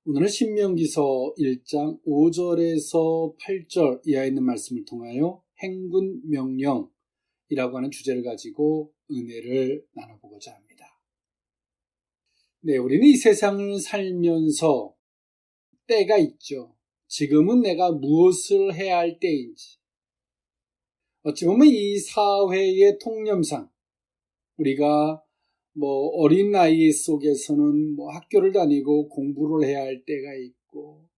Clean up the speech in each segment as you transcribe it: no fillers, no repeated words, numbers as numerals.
오늘은 신명기서 1장 5절에서 8절 이하에 있는 말씀을 통하여 행군 명령이라고 하는 주제를 가지고 은혜를 나눠보고자 합니다. 네, 우리는 이 세상을 살면서 때가 있죠. 지금은 내가 무엇을 해야 할 때인지. 어찌 보면 이 사회의 통념상 우리가 어린 나이 속에서는 학교를 다니고 공부를 해야 할 때가 있고,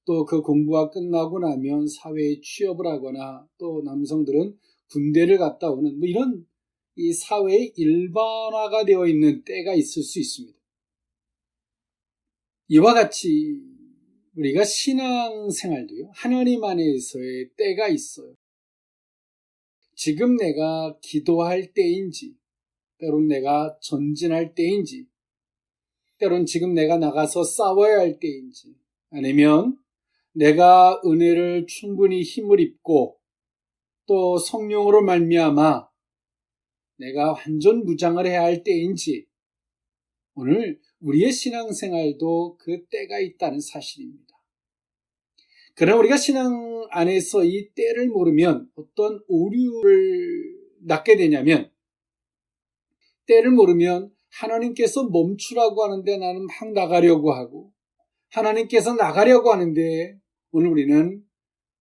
또 그 공부가 끝나고 나면 사회에 취업을 하거나, 또 남성들은 군대를 갔다 오는 이런 이 사회의 일반화가 되어 있는 때가 있을 수 있습니다. 이와 같이 우리가 신앙생활도요, 하나님 안에서의 때가 있어요. 지금 내가 기도할 때인지, 때론 내가 전진할 때인지, 때론 지금 내가 나가서 싸워야 할 때인지, 아니면 내가 은혜를 충분히 힘을 입고 또 성령으로 말미암아 내가 완전 무장을 해야 할 때인지, 오늘 우리의 신앙생활도 그 때가 있다는 사실입니다. 그러나 우리가 신앙 안에서 이 때를 모르면 어떤 오류를 낳게 되냐면, 때를 모르면 하나님께서 멈추라고 하는데 나는 막 나가려고 하고, 하나님께서 나가려고 하는데 오늘 우리는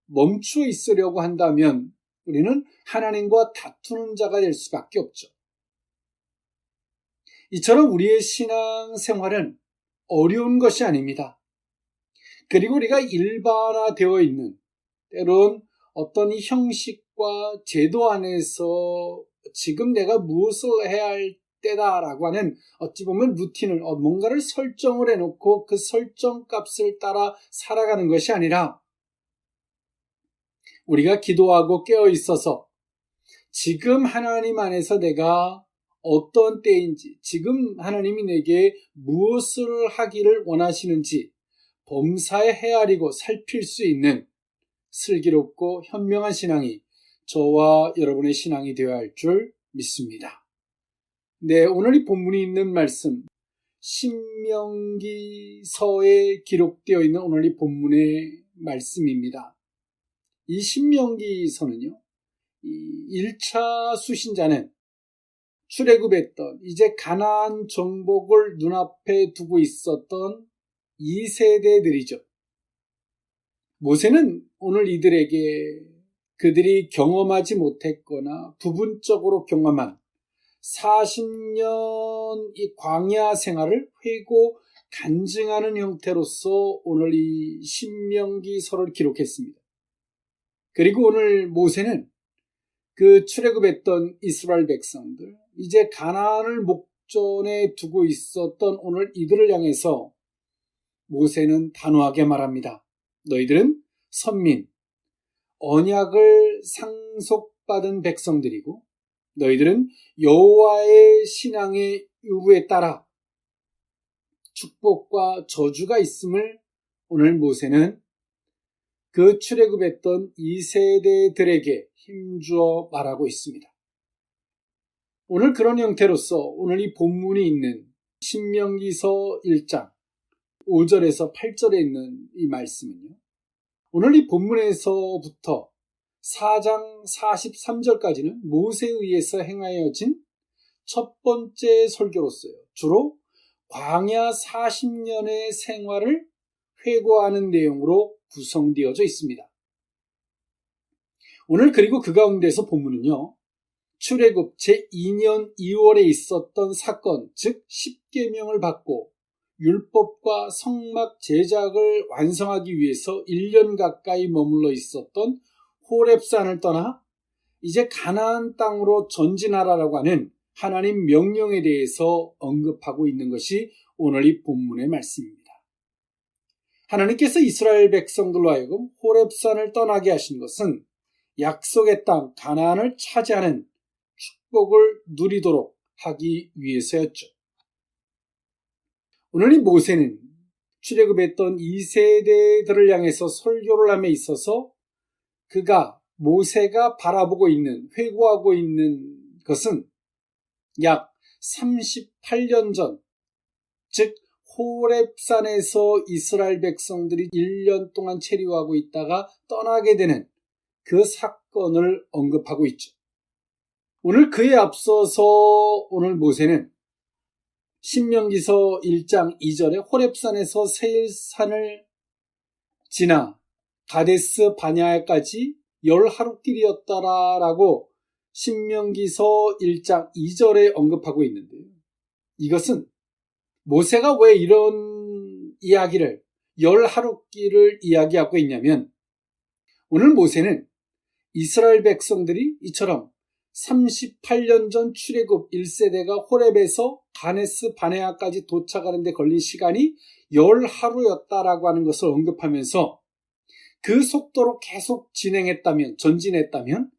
멈추어 있으려고 한다면 우리는 하나님과 다투는 자가 될 수밖에 없죠. 이처럼 우리의 신앙생활은 어려운 것이 아닙니다. 그리고 우리가 일반화되어 있는, 때론 어떤 이 형식과 제도 안에서 지금 내가 무엇을 해야 할 때다라고 하는, 어찌 보면 루틴을, 뭔가를 설정을 해놓고 그 설정 값을 따라 살아가는 것이 아니라, 우리가 기도하고 깨어 있어서 지금 하나님 안에서 내가 어떤 때인지, 지금 하나님이 내게 무엇을 하기를 원하시는지 범사에 헤아리고 살필 수 있는 슬기롭고 현명한 신앙이 저와 여러분의 신앙이 되어야 할 줄 믿습니다. 네, 오늘 이 본문이 있는 말씀, 신명기서에 기록되어 있는 오늘 이 본문의 말씀입니다. 이 신명기서는요, 이 1차 수신자는 출애굽했던, 이제 가나안 정복을 눈앞에 두고 있었던 2세대들이죠. 모세는 오늘 이들에게 그들이 경험하지 못했거나 부분적으로 경험한 40년 이 광야 생활을 회고 간증하는 형태로서 오늘 이 신명기서를 기록했습니다. 그리고 오늘 모세는 그 출애굽했던 이스라엘 백성들, 이제 가나안을 목전에 두고 있었던 오늘 이들을 향해서 모세는 단호하게 말합니다. 너희들은 선민, 언약을 상속받은 백성들이고, 너희들은 여호와의 신앙의 유부에 따라 축복과 저주가 있음을 오늘 모세는 그 출애굽했던 2세대들에게 힘주어 말하고 있습니다. 오늘 그런 형태로서 오늘 이 본문이 있는 신명기서 1장 5절에서 8절에 있는 이 말씀은요, 오늘 이 본문에서부터 4장 43절까지는 모세에 의해서 행하여진 첫 번째 설교로서요, 주로 광야 40년의 생활을 회고하는 내용으로 구성되어져 있습니다. 오늘 그리고 그 가운데서 본문은요, 출애굽 제2년 2월에 있었던 사건, 즉 십계명을 받고 율법과 성막 제작을 완성하기 위해서 1년 가까이 머물러 있었던 호렙산을 떠나 이제 가나안 땅으로 전진하라라고 하는 하나님 명령에 대해서 언급하고 있는 것이 오늘 이 본문의 말씀입니다. 하나님께서 이스라엘 백성들로 하여금 호렙산을 떠나게 하신 것은 약속의 땅 가나안을 차지하는 축복을 누리도록 하기 위해서였죠. 오늘 이 모세는 출애굽했던 2세대들을 향해서 설교를 함에 있어서 모세가 바라보고 있는, 회고하고 있는 것은 약 38년 전, 즉 호렙산에서 이스라엘 백성들이 1년 동안 체류하고 있다가 떠나게 되는 그 사건을 언급하고 있죠. 오늘 그에 앞서서 오늘 모세는 신명기서 1장 2절에 호렙산에서 세일산을 지나 가데스 바냐에까지 10하루길이었다라고 신명기서 1장 2절에 언급하고 있는데요. 이것은 모세가 왜 이런 이야기를 10하루길을 이야기하고 있냐면 오늘 모세는 이스라엘 백성들이 이처럼 38년 전 출애굽 1세대가 호렙에서 가데스 바네아까지 도착하는 데 걸린 시간이 10하루였다라고 하는 것을 언급하면서 그 속도로 계속 전진했다면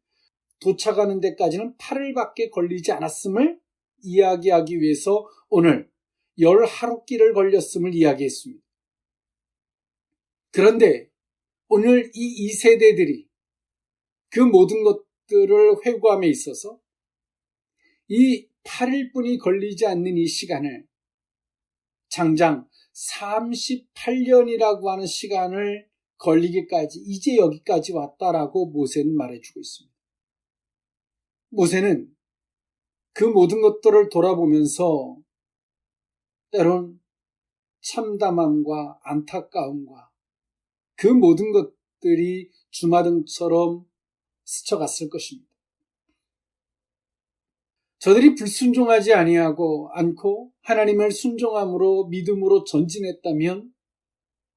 도착하는 데까지는 8일밖에 걸리지 않았음을 이야기하기 위해서 오늘 10하루길을 걸렸음을 이야기했습니다. 그런데 오늘 이 2세대들이 그 모든 것들을 회고함에 있어서 이 8일뿐이 걸리지 않는 이 시간을 장장 38년이라고 하는 시간을 걸리기까지 이제 여기까지 왔다라고 모세는 말해주고 있습니다. 모세는 그 모든 것들을 돌아보면서 때론 참담함과 안타까움과 그 모든 것들이 주마등처럼 스쳐갔을 것입니다. 저들이 불순종하지 않고 하나님을 순종함으로 믿음으로 전진했다면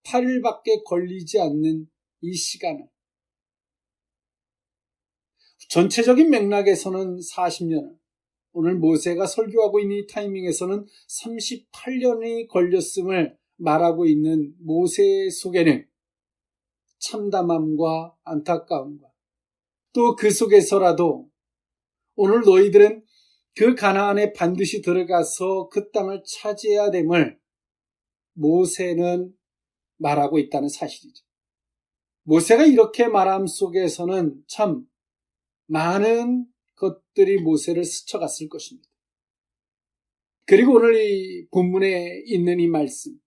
8일밖에 걸리지 않는 이 시간을 전체적인 맥락에서는 40년을 오늘 모세가 설교하고 있는 이 타이밍에서는 38년이 걸렸음을 말하고 있는 모세 속에는 참담함과 안타까움과 또 그 속에서라도 오늘 너희들은 그 가나안에 반드시 들어가서 그 땅을 차지해야 됨을 모세는 말하고 있다는 사실이죠. 모세가 이렇게 말함 속에서는 참 많은 것들이 모세를 스쳐갔을 것입니다. 그리고 오늘 이 본문에 있는 이 말씀,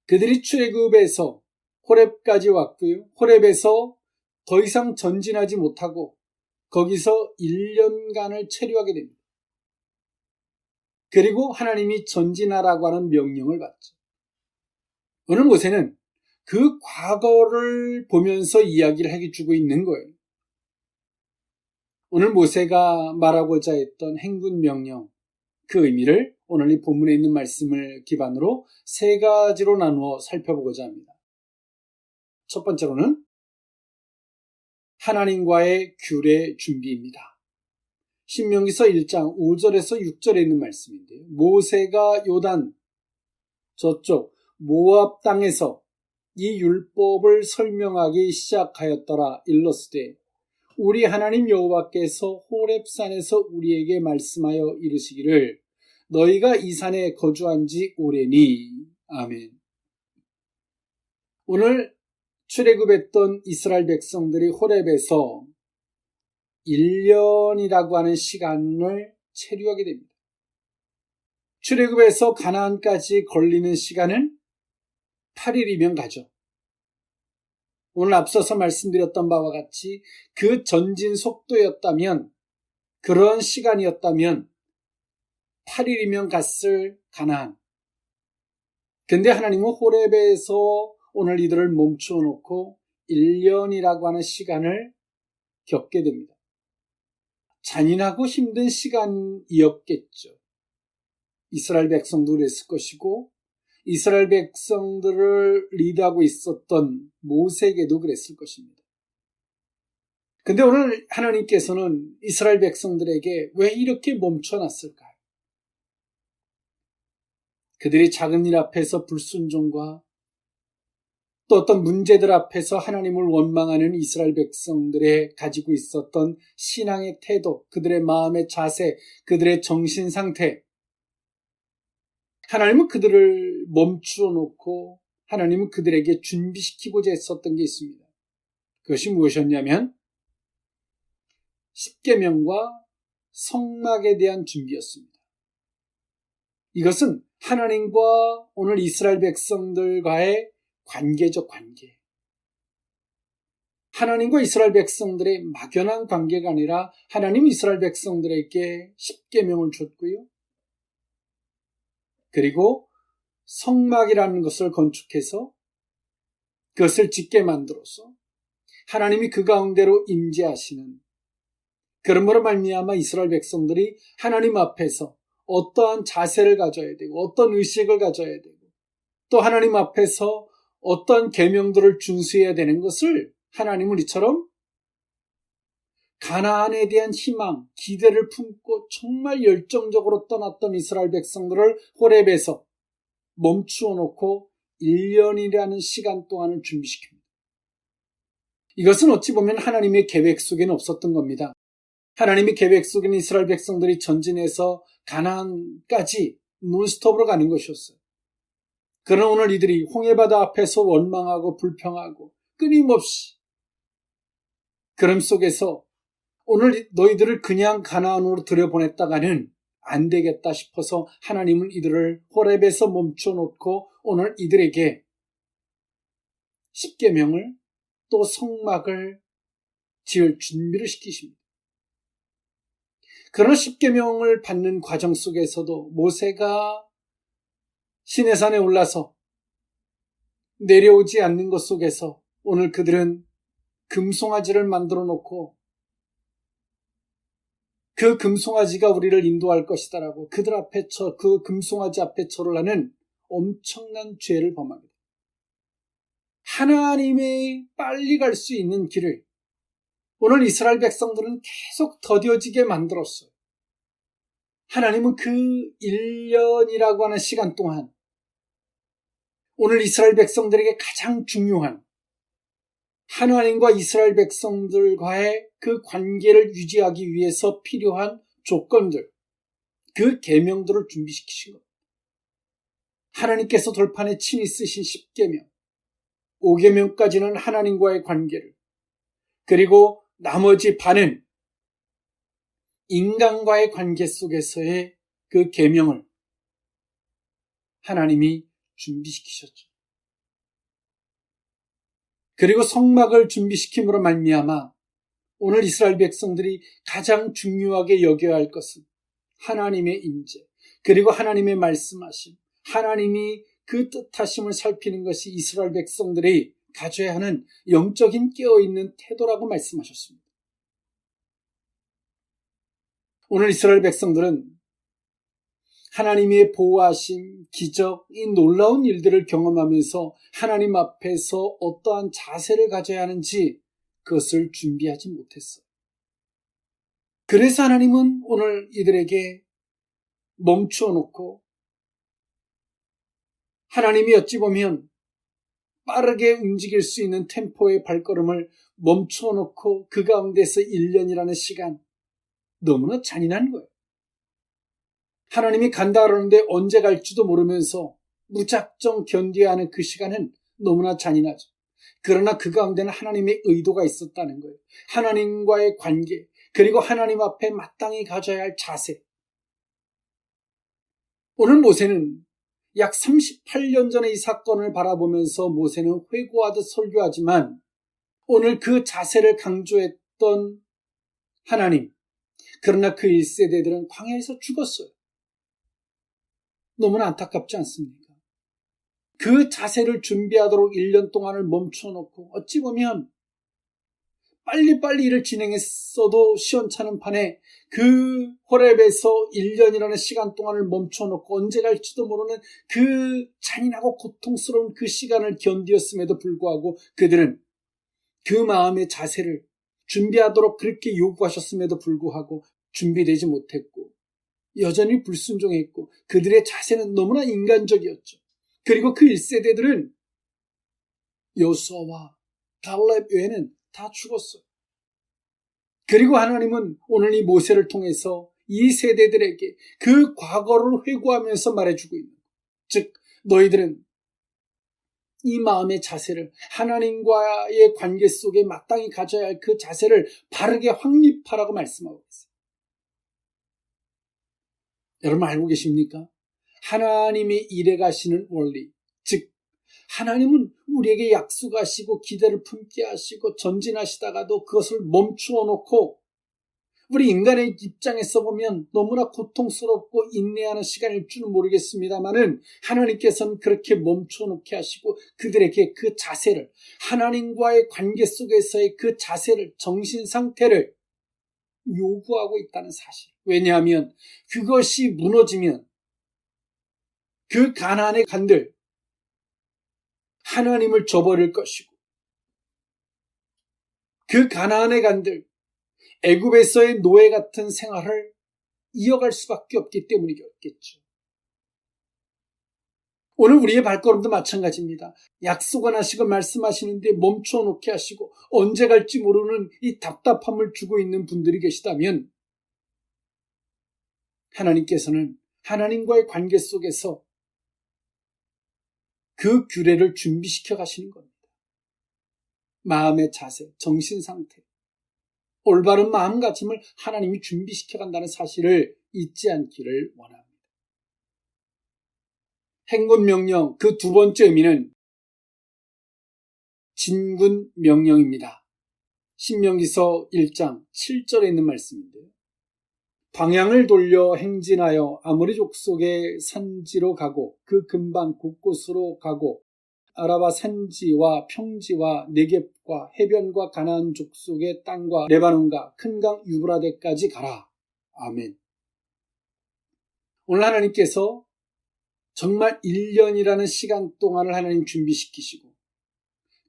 그들이 출애굽에서 호렙까지 왔고요. 호렙에서 더 이상 전진하지 못하고 거기서 1년간을 체류하게 됩니다. 그리고 하나님이 전진하라고 하는 명령을 받죠. 오늘 모세는 그 과거를 보면서 이야기를 해주고 있는 거예요. 오늘 모세가 말하고자 했던 행군 명령, 그 의미를 오늘 이 본문에 있는 말씀을 기반으로 세 가지로 나누어 살펴보고자 합니다. 첫 번째로는 하나님과의 규례 준비입니다. 신명기서 1장 5절에서 6절에 있는 말씀인데요. 모세가 요단 저쪽 모압 땅에서 이 율법을 설명하기 시작하였더라. 일러스되 우리 하나님 여호와께서 호렙산에서 우리에게 말씀하여 이르시기를 너희가 이 산에 거주한 지 오래니. 아멘. 오늘 출애굽했던 이스라엘 백성들이 호렙에서 1년이라고 하는 시간을 체류하게 됩니다. 출애굽에서 가나안까지 걸리는 시간은 8일이면 가죠. 오늘 앞서서 말씀드렸던 바와 같이 그 전진 속도였다면, 그런 시간이었다면 8일이면 갔을 가나안. 근데 하나님은 호렙에서 오늘 이들을 멈추어 놓고 1년이라고 하는 시간을 겪게 됩니다. 잔인하고 힘든 시간이었겠죠. 이스라엘 백성도 그랬을 것이고 이스라엘 백성들을 리드하고 있었던 모세에게도 그랬을 것입니다. 근데 오늘 하나님께서는 이스라엘 백성들에게 왜 이렇게 멈춰놨을까요? 그들이 작은 일 앞에서 불순종과 또 어떤 문제들 앞에서 하나님을 원망하는 이스라엘 백성들의 가지고 있었던 신앙의 태도, 그들의 마음의 자세, 그들의 정신 상태, 하나님은 그들을 멈추어 놓고 하나님은 그들에게 준비시키고자 했었던 게 있습니다. 그것이 무엇이었냐면 십계명과 성막에 대한 준비였습니다. 이것은 하나님과 오늘 이스라엘 백성들과의 관계적 관계. 하나님과 이스라엘 백성들의 막연한 관계가 아니라 하나님 이스라엘 백성들에게 십계명을 줬고요. 그리고 성막이라는 것을 건축해서 그것을 짓게 만들어서 하나님이 그 가운데로 임재하시는, 그러므로 말미암아 이스라엘 백성들이 하나님 앞에서 어떠한 자세를 가져야 되고 어떤 의식을 가져야 되고 또 하나님 앞에서 어떤 계명들을 준수해야 되는 것을 하나님은 이처럼 가나안에 대한 희망, 기대를 품고 정말 열정적으로 떠났던 이스라엘 백성들을 호렙에서 멈추어 놓고 1년이라는 시간 동안을 준비시킵니다. 이것은 어찌 보면 하나님의 계획 속에는 없었던 겁니다. 하나님의 계획 속에는 이스라엘 백성들이 전진해서 가나안까지 논스톱으로 가는 것이었어요. 그러나 오늘 이들이 홍해바다 앞에서 원망하고 불평하고 끊임없이 그럼 속에서 오늘 너희들을 그냥 가나안으로 들여보냈다가는 안 되겠다 싶어서 하나님은 이들을 호렙에서 멈춰놓고 오늘 이들에게 십계명을 또 성막을 지을 준비를 시키십니다. 그러나 십계명을 받는 과정 속에서도 모세가 시내산에 올라서 내려오지 않는 것 속에서 오늘 그들은 금송아지를 만들어 놓고 그 금송아지가 우리를 인도할 것이다라고 그들 앞에 그 금송아지 앞에 절을 하는 엄청난 죄를 범합니다. 하나님의 빨리 갈 수 있는 길을 오늘 이스라엘 백성들은 계속 더뎌지게 만들었어요. 하나님은 그 1년이라고 하는 시간 동안 오늘 이스라엘 백성들에게 가장 중요한 하나님과 이스라엘 백성들과의 그 관계를 유지하기 위해서 필요한 조건들, 그 계명들을 준비시키신 겁니다. 하나님께서 돌판에 친히 쓰신 10계명, 5계명까지는 하나님과의 관계를, 그리고 나머지 반은 인간과의 관계 속에서의 그 계명을 하나님이 준비시키셨죠. 그리고 성막을 준비시킴으로 말미암아 오늘 이스라엘 백성들이 가장 중요하게 여겨야 할 것은 하나님의 임재, 그리고 하나님의 말씀하심, 하나님이 그 뜻하심을 살피는 것이 이스라엘 백성들이 가져야 하는 영적인 깨어있는 태도라고 말씀하셨습니다. 오늘 이스라엘 백성들은 하나님의 보호하심, 기적, 이 놀라운 일들을 경험하면서 하나님 앞에서 어떠한 자세를 가져야 하는지 그것을 준비하지 못했어요. 그래서 하나님은 오늘 이들에게 멈추어 놓고 하나님이 어찌 보면 빠르게 움직일 수 있는 템포의 발걸음을 멈추어 놓고 그 가운데서 1년이라는 시간, 너무나 잔인한 거예요. 하나님이 간다 그러는데 언제 갈지도 모르면서 무작정 견뎌야 하는 그 시간은 너무나 잔인하죠. 그러나 그 가운데는 하나님의 의도가 있었다는 거예요. 하나님과의 관계, 그리고 하나님 앞에 마땅히 가져야 할 자세. 오늘 모세는 약 38년 전에 이 사건을 바라보면서 모세는 회고하듯 설교하지만 오늘 그 자세를 강조했던 하나님, 그러나 그 1세대들은 광야에서 죽었어요. 너무나 안타깝지 않습니까? 그 자세를 준비하도록 1년 동안을 멈춰놓고 어찌 보면 빨리빨리 일을 진행했어도 시원찮은 판에 그 호렙에서 1년이라는 시간 동안을 멈춰놓고 언제 갈지도 모르는 그 잔인하고 고통스러운 그 시간을 견디었음에도 불구하고 그들은 그 마음의 자세를 준비하도록 그렇게 요구하셨음에도 불구하고 준비되지 못했고 여전히 불순종했고 그들의 자세는 너무나 인간적이었죠. 그리고 그 1세대들은 여호수아와 갈렙 외에는 다 죽었어요. 그리고 하나님은 오늘 이 모세를 통해서 이 세대들에게 그 과거를 회고하면서 말해주고 있는 거예요. 즉 너희들은 이 마음의 자세를 하나님과의 관계 속에 마땅히 가져야 할 그 자세를 바르게 확립하라고 말씀하고 있어요. 여러분 알고 계십니까? 하나님이 일해 가시는 원리, 즉 하나님은 우리에게 약속하시고 기대를 품게 하시고 전진하시다가도 그것을 멈추어 놓고, 우리 인간의 입장에서 보면 너무나 고통스럽고 인내하는 시간일 줄은 모르겠습니다만은, 하나님께서는 그렇게 멈춰 놓게 하시고 그들에게 그 자세를, 하나님과의 관계 속에서의 그 자세를, 정신 상태를 요구하고 있다는 사실. 왜냐하면 그것이 무너지면 그 가나안의 간들 하나님을 저버릴 것이고, 그 가나안의 간들 애굽에서의 노예 같은 생활을 이어갈 수밖에 없기 때문이겠죠. 오늘 우리의 발걸음도 마찬가지입니다. 약속은 하시고 말씀하시는데 멈춰 놓게 하시고 언제 갈지 모르는 이 답답함을 주고 있는 분들이 계시다면, 하나님께서는 하나님과의 관계 속에서 그 규례를 준비시켜 가시는 겁니다. 마음의 자세, 정신 상태, 올바른 마음가짐을 하나님이 준비시켜 간다는 사실을 잊지 않기를 원합니다. 행군 명령, 그 두 번째 의미는 진군 명령입니다. 신명기서 1장 7절에 있는 말씀인데요. 방향을 돌려 행진하여 아모리 족속의 산지로 가고 그 근방 곳곳으로 가고 아라바 산지와 평지와 네겝과 해변과 가나안 족속의 땅과 레바논과 큰 강 유브라데까지 가라. 아멘. 오늘 하나님께서 정말 1년이라는 시간 동안을 하나님 준비시키시고,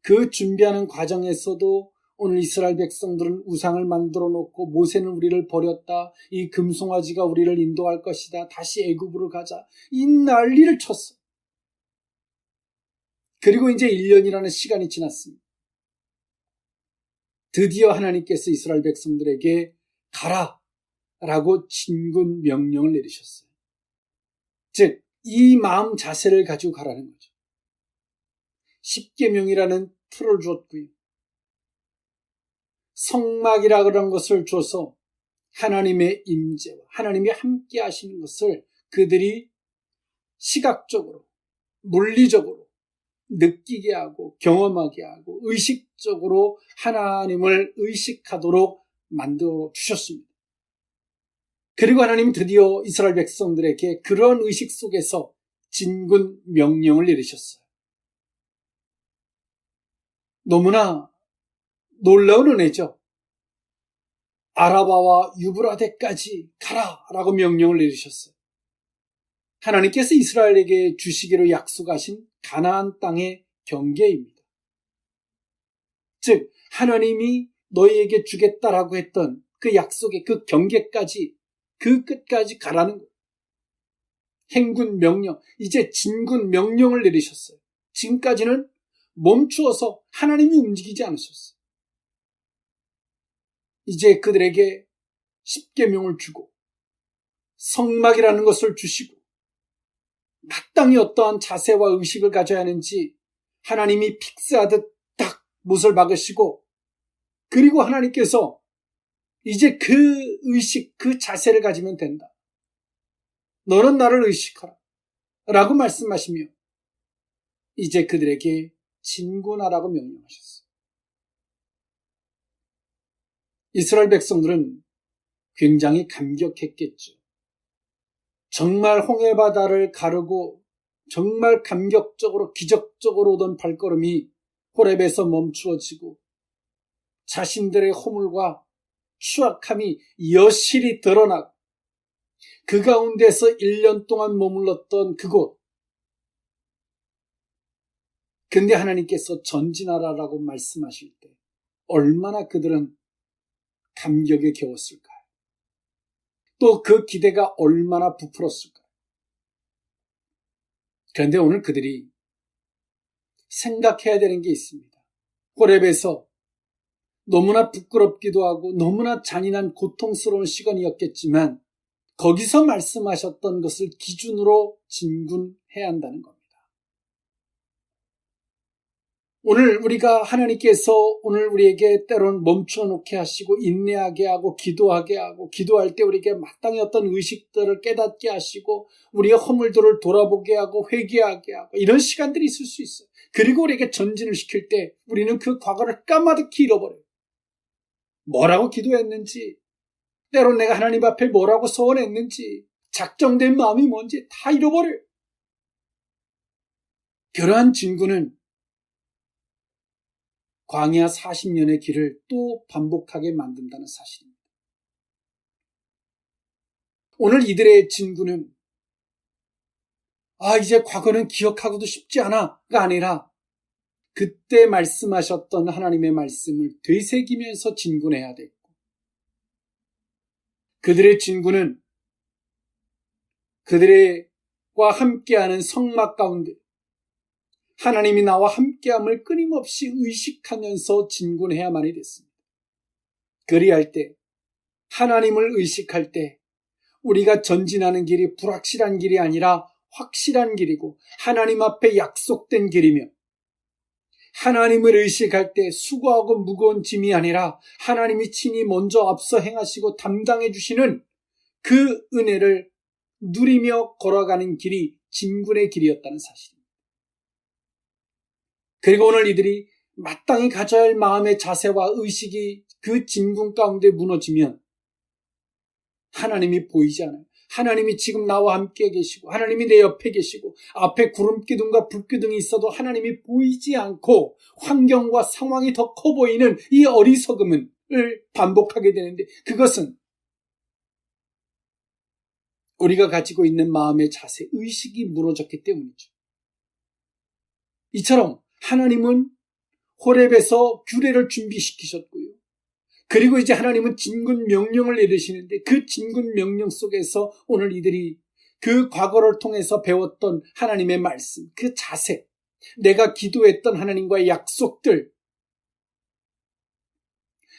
그 준비하는 과정에서도 오늘 이스라엘 백성들은 우상을 만들어 놓고, 모세는 우리를 버렸다, 이 금송아지가 우리를 인도할 것이다, 다시 애굽으로 가자, 이 난리를 쳤어. 그리고 이제 1년이라는 시간이 지났습니다. 드디어 하나님께서 이스라엘 백성들에게 가라 라고 진군 명령을 내리셨어요. 즉 이 마음 자세를 가지고 가라는 거죠. 십계명이라는 틀을 주었고요, 성막이라 그런 것을 줘서 하나님의 임재와 하나님이 함께 하시는 것을 그들이 시각적으로, 물리적으로 느끼게 하고 경험하게 하고 의식적으로 하나님을 의식하도록 만들어 주셨습니다. 그리고 하나님은 드디어 이스라엘 백성들에게 그런 의식 속에서 진군 명령을 내리셨어요. 너무나 놀라운 은혜죠. 아라바와 유브라데까지 가라라고 명령을 내리셨어요. 하나님께서 이스라엘에게 주시기로 약속하신 가나안 땅의 경계입니다. 즉 하나님이 너희에게 주겠다라고 했던 그 약속의 그 경계까지, 그 끝까지 가라는 거예요. 행군 명령, 이제 진군 명령을 내리셨어요. 지금까지는 멈추어서 하나님이 움직이지 않으셨어요. 이제 그들에게 십계명을 주고 성막이라는 것을 주시고 마땅히 어떠한 자세와 의식을 가져야 하는지 하나님이 픽스하듯 딱 못을 박으시고, 그리고 하나님께서 이제 그 의식, 그 자세를 가지면 된다. 너는 나를 의식하라 라고 말씀하시며 이제 그들에게 진군하라고 명령하셨어요. 이스라엘 백성들은 굉장히 감격했겠죠. 정말 홍해바다를 가르고 정말 감격적으로 기적적으로 오던 발걸음이 호렙에서 멈추어지고 자신들의 허물과 추악함이 여실히 드러나고 그 가운데서 1년 동안 머물렀던 그곳, 근데 하나님께서 전진하라라고 말씀하실 때 얼마나 그들은 감격에 겨웠을까요? 또 그 기대가 얼마나 부풀었을까요? 그런데 오늘 그들이 생각해야 되는 게 있습니다. 호렙에서 너무나 부끄럽기도 하고 너무나 잔인한 고통스러운 시간이었겠지만 거기서 말씀하셨던 것을 기준으로 진군해야 한다는 겁니다. 오늘 우리가 하나님께서 오늘 우리에게 때론 멈춰 놓게 하시고 인내하게 하고 기도하게 하고 기도할 때 우리에게 마땅히 어떤 의식들을 깨닫게 하시고 우리의 허물들을 돌아보게 하고 회개하게 하고 이런 시간들이 있을 수 있어요. 그리고 우리에게 전진을 시킬 때 우리는 그 과거를 까마득히 잃어버려요. 뭐라고 기도했는지, 때론 내가 하나님 앞에 뭐라고 서원했는지, 작정된 마음이 뭔지 다 잃어버려요. 그러한 진구는 광야 40년의 길을 또 반복하게 만든다는 사실입니다. 오늘 이들의 진구는 이제 과거는 기억하고도 싶지 않아가 아니라 그때 말씀하셨던 하나님의 말씀을 되새기면서 진군해야 됐고, 그들의 진군은 그들과 함께하는 성막 가운데 하나님이 나와 함께함을 끊임없이 의식하면서 진군해야만이 됐습니다. 그리할 때, 하나님을 의식할 때 우리가 전진하는 길이 불확실한 길이 아니라 확실한 길이고 하나님 앞에 약속된 길이며, 하나님을 의식할 때 수고하고 무거운 짐이 아니라 하나님이 친히 먼저 앞서 행하시고 담당해 주시는 그 은혜를 누리며 걸어가는 길이 진군의 길이었다는 사실입니다. 그리고 오늘 이들이 마땅히 가져야 할 마음의 자세와 의식이 그 진군 가운데 무너지면 하나님이 보이지 않아요. 하나님이 지금 나와 함께 계시고 하나님이 내 옆에 계시고 앞에 구름기둥과 불기둥이 있어도 하나님이 보이지 않고 환경과 상황이 더 커 보이는 이 어리석음을 반복하게 되는데, 그것은 우리가 가지고 있는 마음의 자세, 의식이 무너졌기 때문이죠. 이처럼 하나님은 호렙에서 규례를 준비시키셨고요. 그리고 이제 하나님은 진군 명령을 내리시는데 그 진군 명령 속에서 오늘 이들이 그 과거를 통해서 배웠던 하나님의 말씀, 그 자세, 내가 기도했던 하나님과의 약속들,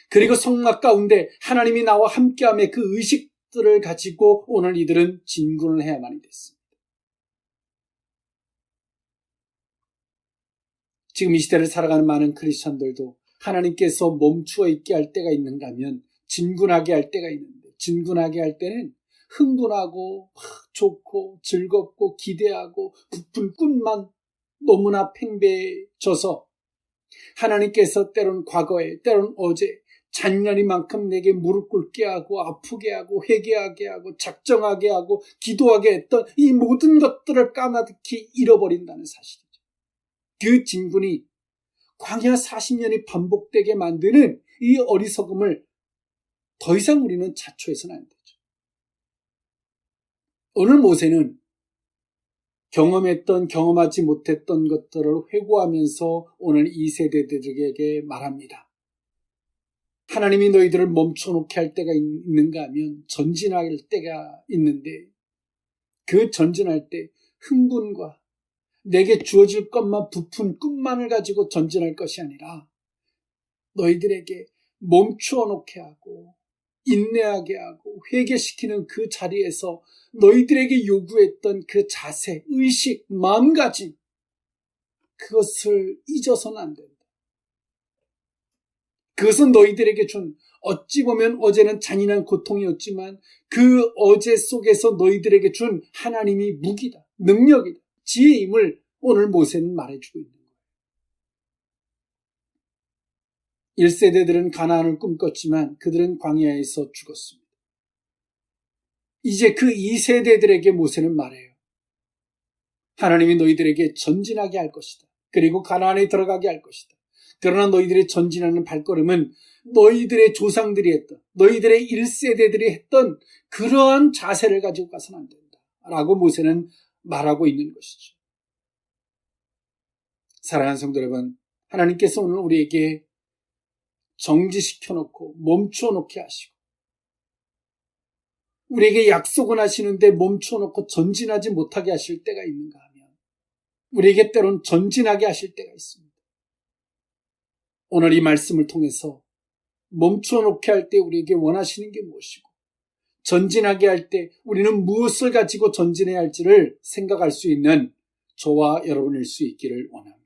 그리고 성막 가운데 하나님이 나와 함께함의 그 의식들을 가지고 오늘 이들은 진군을 해야만이 됐습니다. 지금 이 시대를 살아가는 많은 크리스천들도 하나님께서 멈추어 있게 할 때가 있는가 하면 진군하게 할 때가 있는데, 진군하게 할 때는 흥분하고 좋고 즐겁고 기대하고 부푼 꿈만 너무나 팽배해져서 하나님께서 때론 과거에, 때론 어제 잔인하리만큼 내게 무릎 꿇게 하고 아프게 하고 회개하게 하고 작정하게 하고 기도하게 했던 이 모든 것들을 까마득히 잃어버린다는 사실이죠. 그 진군이 광야 40년이 반복되게 만드는 이 어리석음을 더 이상 우리는 자초해서는 안 되죠. 오늘 모세는 경험하지 못했던 것들을 회고하면서 오늘 이 세대들에게 말합니다. 하나님이 너희들을 멈춰놓게 할 때가 있는가 하면 전진할 때가 있는데, 그 전진할 때 흥분과 내게 주어질 것만 부푼 꿈만을 가지고 전진할 것이 아니라 너희들에게 멈추어 놓게 하고 인내하게 하고 회개시키는 그 자리에서 너희들에게 요구했던 그 자세, 의식, 마음가짐, 그것을 잊어서는 안 된다. 그것은 너희들에게 준, 어찌 보면 어제는 잔인한 고통이었지만 그 어제 속에서 너희들에게 준 하나님이 무기다, 능력이다, 지혜임을 오늘 모세는 말해주고 있는 거예요. 1세대들은 가나안을 꿈꿨지만 그들은 광야에서 죽었습니다. 이제 그 2세대들에게 모세는 말해요. 하나님이 너희들에게 전진하게 할 것이다. 그리고 가나안에 들어가게 할 것이다. 그러나 너희들의 전진하는 발걸음은 너희들의 조상들이 했던, 너희들의 1세대들이 했던 그러한 자세를 가지고 가서는 안 된다 라고 모세는 말하고 있는 것이죠. 사랑하는 성도 여러분, 하나님께서 오늘 우리에게 정지시켜놓고 멈춰놓게 하시고 우리에게 약속은 하시는데 멈춰놓고 전진하지 못하게 하실 때가 있는가 하면 우리에게 때론 전진하게 하실 때가 있습니다. 오늘 이 말씀을 통해서 멈춰놓게 할 때 우리에게 원하시는 게 무엇이고 전진하게 할 때 우리는 무엇을 가지고 전진해야 할지를 생각할 수 있는 저와 여러분일 수 있기를 원합니다.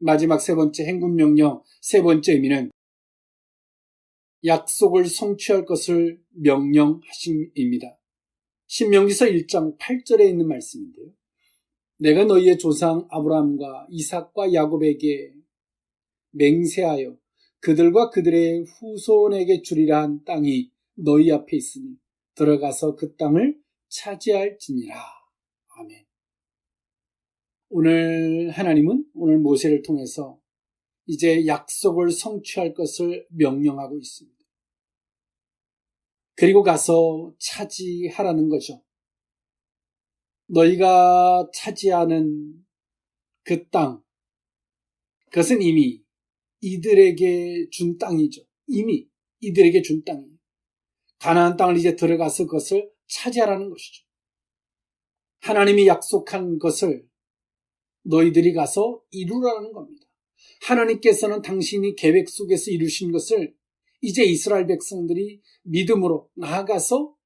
마지막 세 번째 행군명령 세 번째 의미는 약속을 성취할 것을 명령하심입니다. 신명기서 1장 8절에 있는 말씀인데요. 내가 너희의 조상 아브라함과 이삭과 야곱에게 맹세하여 그들과 그들의 후손에게 주리라 한 땅이 너희 앞에 있으니 들어가서 그 땅을 차지할지니라. 아멘. 오늘 하나님은 오늘 모세를 통해서 이제 약속을 성취할 것을 명령하고 있습니다. 그리고 가서 차지하라는 거죠. 너희가 차지하는 그 땅, 그것은 이미 이들에게 준 땅이죠. 이미 이들에게 준 땅이에요. 가나안 땅을 이제 들어가서 그것을 차지하라는 것이죠. 하나님이 약속한 것을 너희들이 가서 이루라는 겁니다. 하나님께서는 당신이 계획 속에서 이루신 것을 이제 이스라엘 백성들이 믿음으로 나아가서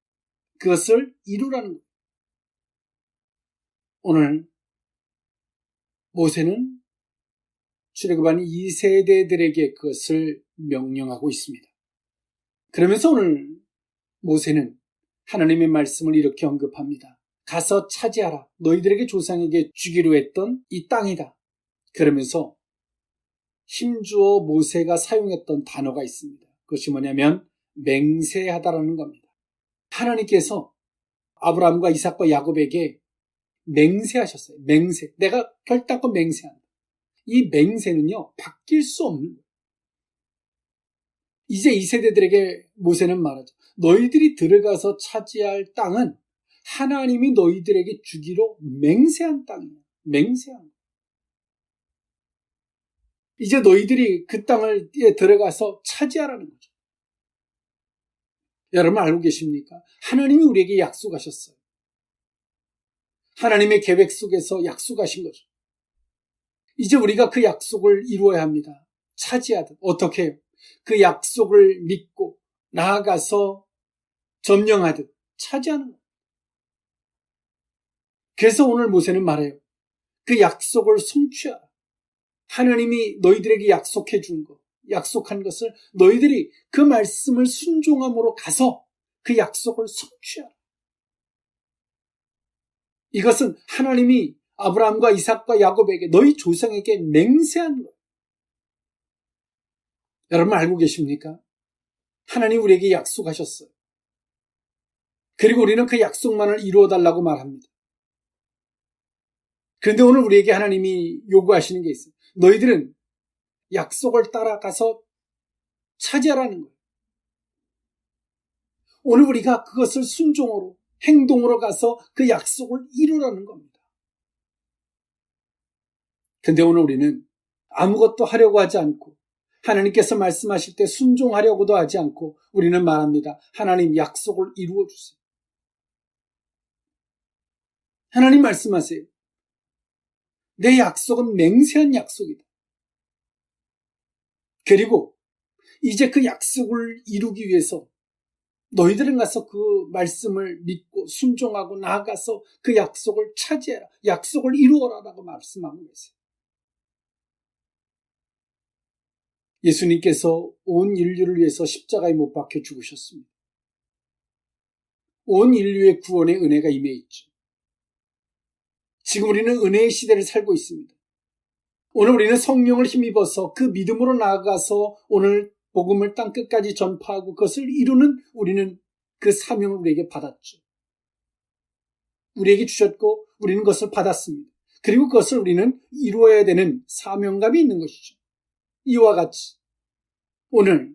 그것을 이루라는 거예요. 오늘 모세는 출애굽한 2세대들에게 그것을 명령하고 있습니다. 그러면서 오늘 모세는 하나님의 말씀을 이렇게 언급합니다. 가서 차지하라. 너희들에게 조상에게 주기로 했던 이 땅이다. 그러면서 힘주어 모세가 사용했던 단어가 있습니다. 그것이 뭐냐면 맹세하다라는 겁니다. 하나님께서 아브라함과 이삭과 야곱에게 맹세하셨어요. 맹세. 내가 결단코 맹세한다. 이 맹세는요, 바뀔 수 없는 거예요. 이제 이 세대들에게 모세는 말하죠. 너희들이 들어가서 차지할 땅은 하나님이 너희들에게 주기로 맹세한 땅이에요. 맹세한 거예요. 이제 너희들이 그 땅을 들어가서 차지하라는 거죠. 여러분 알고 계십니까? 하나님이 우리에게 약속하셨어요. 하나님의 계획 속에서 약속하신 거죠. 이제 우리가 그 약속을 이루어야 합니다. 차지하듯. 어떻게 해요? 그 약속을 믿고 나아가서 점령하듯 차지하는 거예요. 그래서 오늘 모세는 말해요. 그 약속을 성취하라. 하나님이 너희들에게 약속해 준 것, 약속한 것을 너희들이 그 말씀을 순종함으로 가서 그 약속을 성취하라. 이것은 하나님이 아브라함과 이삭과 야곱에게 너희 조상에게 맹세한 것. 여러분 알고 계십니까? 하나님 우리에게 약속하셨어요. 그리고 우리는 그 약속만을 이루어달라고 말합니다. 그런데 오늘 우리에게 하나님이 요구하시는 게 있어요. 너희들은 약속을 따라가서 차지하라는 거예요. 오늘 우리가 그것을 순종으로 행동으로 가서 그 약속을 이루라는 겁니다. 근데 오늘 우리는 아무것도 하려고 하지 않고 하나님께서 말씀하실 때 순종하려고도 하지 않고 우리는 말합니다. 하나님 약속을 이루어 주세요. 하나님 말씀하세요. 내 약속은 맹세한 약속이다. 그리고 이제 그 약속을 이루기 위해서 너희들은 가서 그 말씀을 믿고 순종하고 나아가서 그 약속을 차지해라. 약속을 이루어라라고 말씀하고 계세요. 예수님께서 온 인류를 위해서 십자가에 못 박혀 죽으셨습니다. 온 인류의 구원의 은혜가 임해 있죠. 지금 우리는 은혜의 시대를 살고 있습니다. 오늘 우리는 성령을 힘입어서 그 믿음으로 나아가서 오늘 복음을 땅끝까지 전파하고 그것을 이루는 우리는 그 사명을 우리에게 받았죠. 우리에게 주셨고 우리는 그것을 받았습니다. 그리고 그것을 우리는 이루어야 되는 사명감이 있는 것이죠. 이와 같이 오늘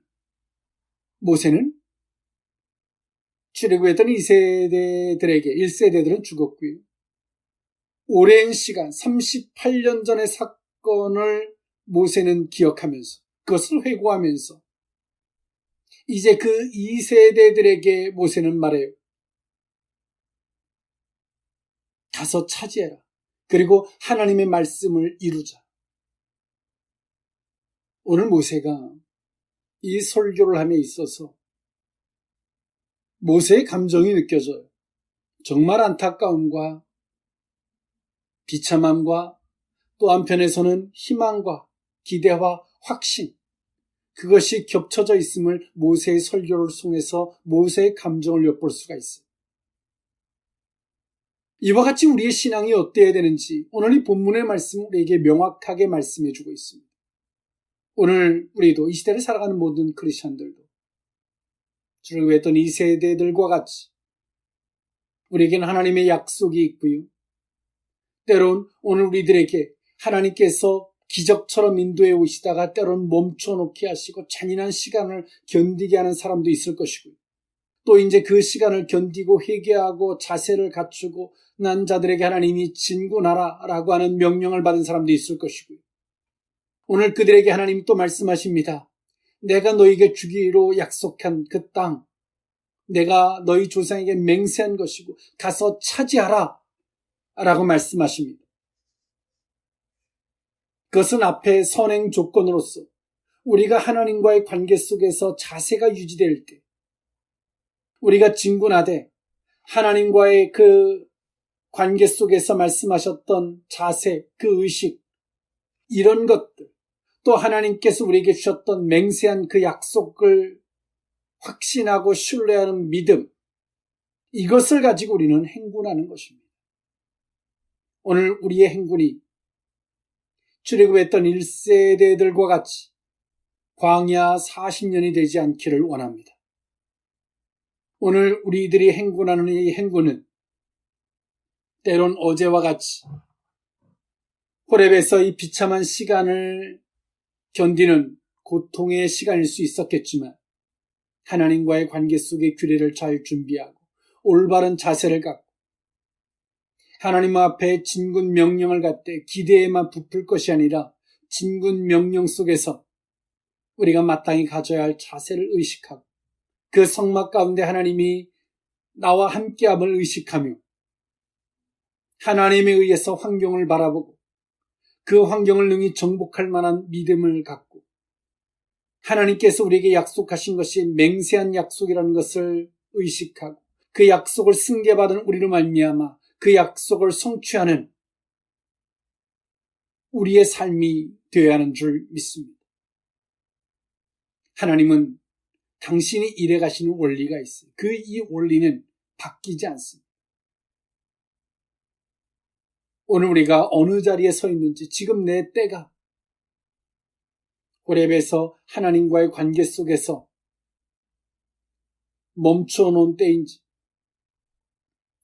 모세는 출애굽했던 2세대들에게 1세대들은 죽었고요. 오랜 시간 38년 전의 사건을 모세는 기억하면서 그것을 회고하면서 이제 그 2세대들에게 모세는 말해요. 가서 차지해라. 그리고 하나님의 말씀을 이루자. 오늘 모세가 이 설교를 함에 있어서 모세의 감정이 느껴져요. 정말 안타까움과 비참함과 또 한편에서는 희망과 기대와 확신, 그것이 겹쳐져 있음을 모세의 설교를 통해서 모세의 감정을 엿볼 수가 있어요. 이와 같이 우리의 신앙이 어때야 되는지 오늘 이 본문의 말씀은 우리에게 명확하게 말씀해 주고 있습니다. 오늘 우리도 이 시대를 살아가는 모든 크리스천들도 출애굽했던 이 세대들과 같이 우리에게는 하나님의 약속이 있고요. 때론 오늘 우리들에게 하나님께서 기적처럼 인도해 오시다가 때론 멈춰놓게 하시고 잔인한 시간을 견디게 하는 사람도 있을 것이고요. 또 이제 그 시간을 견디고 회개하고 자세를 갖추고 난 자들에게 하나님이 진군하라라고 하는 명령을 받은 사람도 있을 것이고요. 오늘 그들에게 하나님이 또 말씀하십니다. 내가 너에게 주기로 약속한 그 땅, 내가 너희 조상에게 맹세한 것이고 가서 차지하라 라고 말씀하십니다. 그것은 앞에 선행 조건으로서 우리가 하나님과의 관계 속에서 자세가 유지될 때, 우리가 진군하되 하나님과의 그 관계 속에서 말씀하셨던 자세, 그 의식, 이런 것들, 또 하나님께서 우리에게 주셨던 맹세한 그 약속을 확신하고 신뢰하는 믿음, 이것을 가지고 우리는 행군하는 것입니다. 오늘 우리의 행군이 출애굽했던 1세대들과 같이 광야 40년이 되지 않기를 원합니다. 오늘 우리들이 행군하는 이 행군은 때론 어제와 같이 호렙에서 이 비참한 시간을 견디는 고통의 시간일 수 있었겠지만 하나님과의 관계 속의 규례를 잘 준비하고 올바른 자세를 갖고 하나님 앞에 진군 명령을 갖되 기대에만 부풀 것이 아니라 진군 명령 속에서 우리가 마땅히 가져야 할 자세를 의식하고 그 성막 가운데 하나님이 나와 함께함을 의식하며 하나님에 의해서 환경을 바라보고 그 환경을 능히 정복할 만한 믿음을 갖고 하나님께서 우리에게 약속하신 것이 맹세한 약속이라는 것을 의식하고 그 약속을 승계받은 우리로 말미암아 그 약속을 성취하는 우리의 삶이 되어야 하는 줄 믿습니다. 하나님은 당신이 일해 가시는 원리가 있어요. 이 원리는 바뀌지 않습니다. 오늘 우리가 어느 자리에 서 있는지, 지금 내 때가 호렙에서 하나님과의 관계 속에서 멈춰놓은 때인지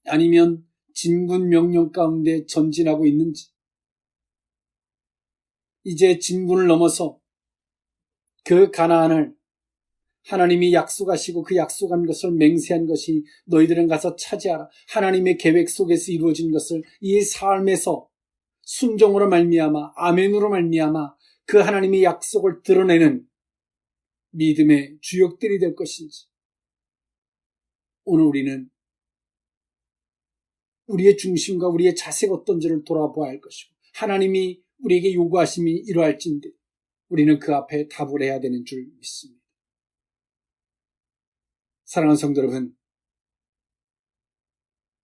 아니면 진군 명령 가운데 전진하고 있는지, 이제 진군을 넘어서 그 가나안을 하나님이 약속하시고 그 약속한 것을 맹세한 것이 너희들은 가서 차지하라. 하나님의 계획 속에서 이루어진 것을 이 삶에서 순종으로 말미암아 아멘으로 말미암아 그 하나님의 약속을 드러내는 믿음의 주역들이 될 것인지, 오늘 우리는 우리의 중심과 우리의 자세가 어떤지를 돌아보아야 할 것이고 하나님이 우리에게 요구하심이 이러할진데 우리는 그 앞에 답을 해야 되는 줄 믿습니다. 사랑하는 성도 여러분,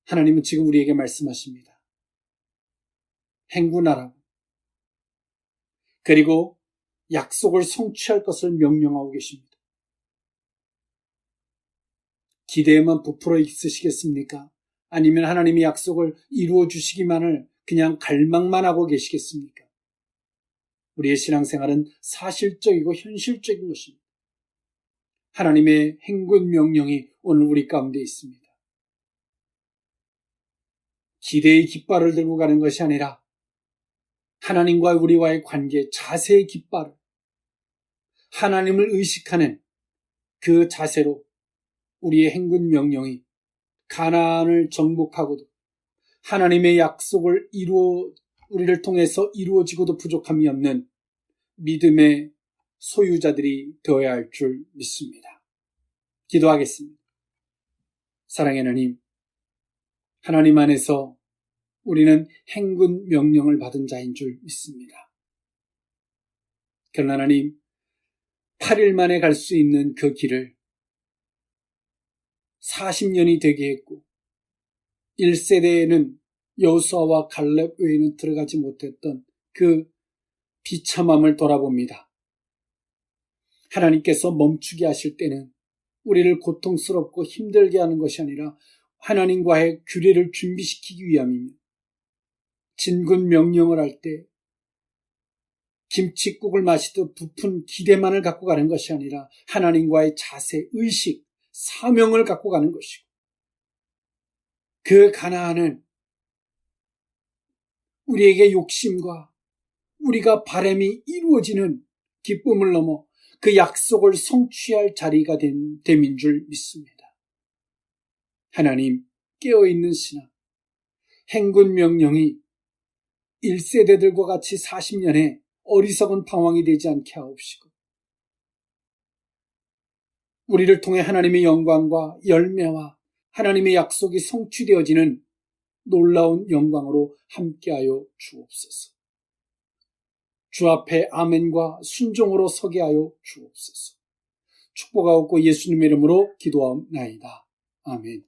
하나님은 지금 우리에게 말씀하십니다. 행군하라고. 그리고 약속을 성취할 것을 명령하고 계십니다. 기대에만 부풀어 있으시겠습니까? 아니면 하나님의 약속을 이루어 주시기만을 그냥 갈망만 하고 계시겠습니까? 우리의 신앙생활은 사실적이고 현실적인 것입니다. 하나님의 행군 명령이 오늘 우리 가운데 있습니다. 기대의 깃발을 들고 가는 것이 아니라 하나님과 우리와의 관계, 자세의 깃발을, 하나님을 의식하는 그 자세로 우리의 행군 명령이 가나안을 정복하고도 하나님의 약속을 우리를 통해서 이루어지고도 부족함이 없는 믿음의 소유자들이 되어야 할 줄 믿습니다. 기도하겠습니다. 사랑의 하나님, 하나님 안에서 우리는 행군 명령을 받은 자인 줄 믿습니다. 그러나 하나님, 8일 만에 갈 수 있는 그 길을 40년이 되게 했고 1세대에는 여호수아와 갈렙 외에는 들어가지 못했던 그 비참함을 돌아봅니다. 하나님께서 멈추게 하실 때는 우리를 고통스럽고 힘들게 하는 것이 아니라 하나님과의 규례를 준비시키기 위함이며, 진군 명령을 할 때 김칫국을 마시듯 부푼 기대만을 갖고 가는 것이 아니라 하나님과의 자세, 의식, 사명을 갖고 가는 것이고, 그 가나안은 우리에게 욕심과 우리가 바람이 이루어지는 기쁨을 넘어 그 약속을 성취할 자리가 됨인 줄 믿습니다. 하나님, 깨어있는 신앙, 행군 명령이 1세대들과 같이 40년에 어리석은 방황이 되지 않게 하옵시고, 우리를 통해 하나님의 영광과 열매와 하나님의 약속이 성취되어지는 놀라운 영광으로 함께하여 주옵소서. 주 앞에 아멘과 순종으로 서게 하여 주옵소서. 축복하옵고 예수님의 이름으로 기도하옵나이다. 아멘.